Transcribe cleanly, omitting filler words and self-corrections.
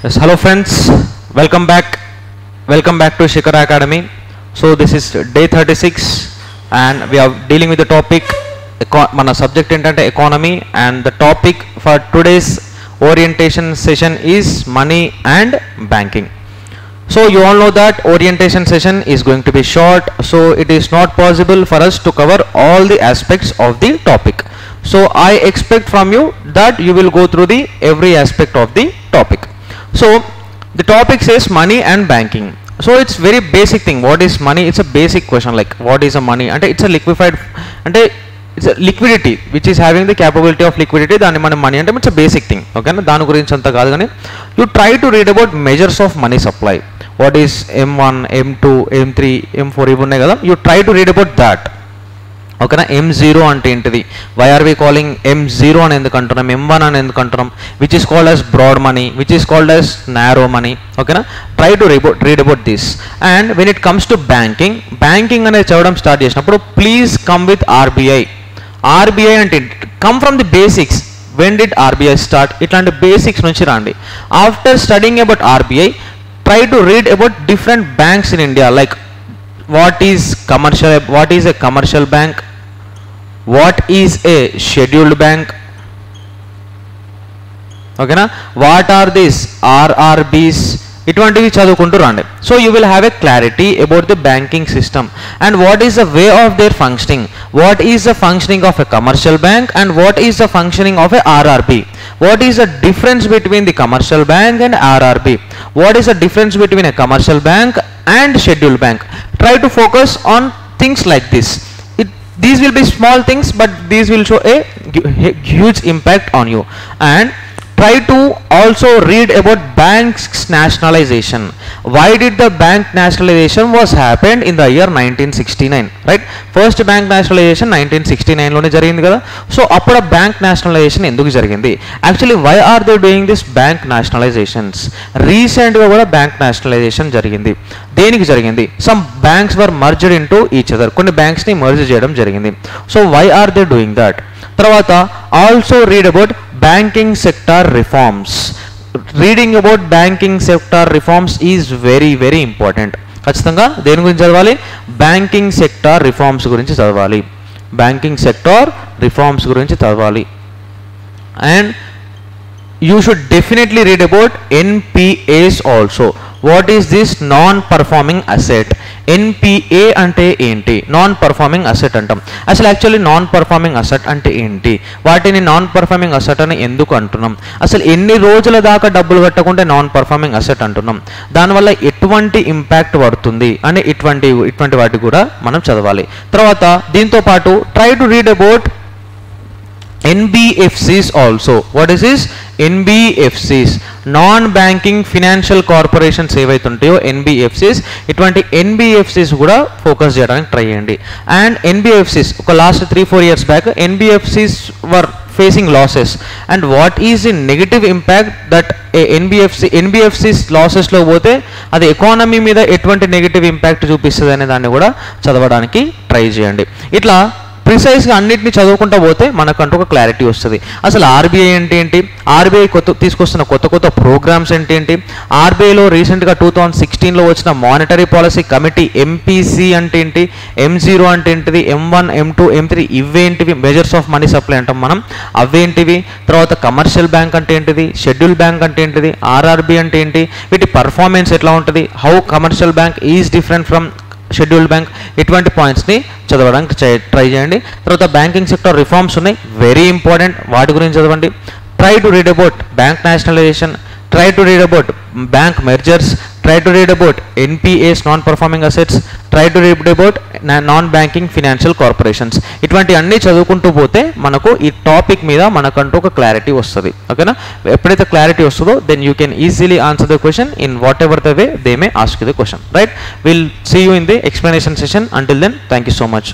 Yes, hello friends, welcome back to Shikhara Academy. So this is day 36 and we are dealing with the topic mana subject entante economy, and the topic for today's orientation session is money and banking. So you all know that orientation session is going to be short, so it is not possible for us to cover all the aspects of the topic. So I expect from you that you will go through the every aspect of the topic. So the topic says money and banking. So it's very basic thing. What is money? It's a basic question, like what is a money? And it's a liquefied, and it's a liquidity which is having the capability of liquidity. Dani mana money ante it's a basic thing. Okay, na danu gurinchi anta kaadu gaani you try to read about measures of money supply. What is M1, M2, M3, M4 ivu unnai kada. You try to read about that. Okay na, M0 ante ఏంటిది, why are we calling M0 అని ఎందుకు అంటున్నాం, M1 అని ఎందుకు అంటున్నాం, which is called as broad money, which is called as narrow money. Okay na, try to read about this. And when it comes to banking అనేది చదవడం start చేసినప్పుడు please come with RBI. RBI అంటే come from the basics. when did RBI start, ఇట్లాంటి basics నుంచి రండి. After studying about RBI, try to read about different banks in India, like what is a commercial bank, what is a scheduled bank, okay na, what are these RRBs, itvantivi chadukuntu randi. So you will have a clarity about the banking system and what is the way of their functioning, what is the functioning of a commercial bank and what is the functioning of a RRB, what is the difference between the commercial bank and RRB, what is the difference between a commercial bank and scheduled bank. Try to focus on things like this. These will be small things, but these will show a huge impact on you. And try to also read about banks nationalization. Why did the bank nationalization was happened in the year 1969, right? First bank nationalization 1969 lone jarigindi kada. So appudu bank nationalization enduku jarigindi, actually why are they doing this bank nationalizations? Recent ga kuda bank nationalization jarigindi. దేనికి జరిగింది? some banks were merged into each other, కొన్ని banks ని merge చేయడం జరిగింది. so why are they doing that? తర్వాత also read about banking sector reforms. reading about banking sector reforms is very very important. ఖచ్చితంగా దేని గురించి చదవాలి? బ్యాంకింగ్ సెక్టార్ రిఫార్మ్స్ గురించి చదవాలి. బ్యాంకింగ్ సెక్టార్ రిఫార్మ్స్ గురించి చదవాలి. And you should definitely read about NPAs also. what is this non performing asset? NPA అంటే ఏంటి, నాన్ పర్ఫార్మింగ్ అసెట్ అంటాం. అసలు యాక్చువల్లీ నాన్ పర్ఫార్మింగ్ అసెట్ అంటే ఏంటి, వాటిని నాన్ పర్ఫార్మింగ్ అసెట్ అని ఎందుకు అంటున్నాం, అసలు ఎన్ని రోజుల దాకా డబ్బులు కట్టకుంటే నాన్ పర్ఫార్మింగ్ అసెట్ అంటున్నాం, దానివల్ల ఎటువంటి ఇంపాక్ట్ పడుతుంది అని ఇటువంటి వాటి కూడా మనం చదవాలి. తర్వాత దీంతో పాటు try to read about NBFCs also. what is this? NBFCs, non banking financial corporations ఏవైతే ఉంటాయో NBFCs, ఇటువంటి NBFCs కూడా ఫోకస్ చేయడానికి ట్రై చేయండి. అండ్ NBFCs ఒక last 3-4 years back NBFCs were facing losses, and what is the negative impact that NBFCs లాసెస్లో పోతే అది economy మీద ఎటువంటి నెగటివ్ ఇంపాక్ట్ చూపిస్తుంది అనే దాన్ని కూడా చదవడానికి ట్రై చేయండి. ఇట్లా ప్రిసైజ్గా అన్నింటినీ చదువుకుంటూ పోతే మనకంటూ ఒక క్లారిటీ వస్తుంది. అసలు RBI అంటే ఏంటి, RBI తీసుకొస్తున్న కొత్త ప్రోగ్రామ్స్ ఏంటి, RBIలో రీసెంట్గా 2016లో వచ్చిన మానిటరీ పాలసీ కమిటీ MPC అంటే ఏంటి, M0 అంటే ఏంటిది, M1, M2, M3 ఇవేంటివి, మెజర్స్ ఆఫ్ మనీ సప్లై అంటాం మనం, అవేంటివి. తర్వాత కమర్షియల్ బ్యాంక్ అంటే ఏంటిది, షెడ్యూల్ బ్యాంక్ అంటే ఏంటిది, RRB అంటే ఏంటి, వీటి పర్ఫార్మెన్స్ ఎట్లా ఉంటుంది, how commercial bank is different from scheduled bank, ఇటువంటి పాయింట్స్ని చదవడానికి ట్రై చేయండి. తర్వాత బ్యాంకింగ్ సెక్టర్ రిఫార్మ్స్ ఉన్నాయి, వెరీ ఇంపార్టెంట్, వాటి గురించి చదవండి. Try to read about bank nationalisation, try to read about bank mergers, try to read about NPAs, non performing assets, try to read about non banking financial corporations. ఇటువంటి అన్నీ చదువుకుంటూ పోతే మనకు ఈ టాపిక్ మీద మనకంటూ ఒక క్లారిటీ వస్తుంది. ఓకేనా, ఎప్పుడైతే క్లారిటీ వస్తుందో then you can easily answer the question in whatever the way they may ask the question, right? Will see you in the explanation session. Until then thank you so much.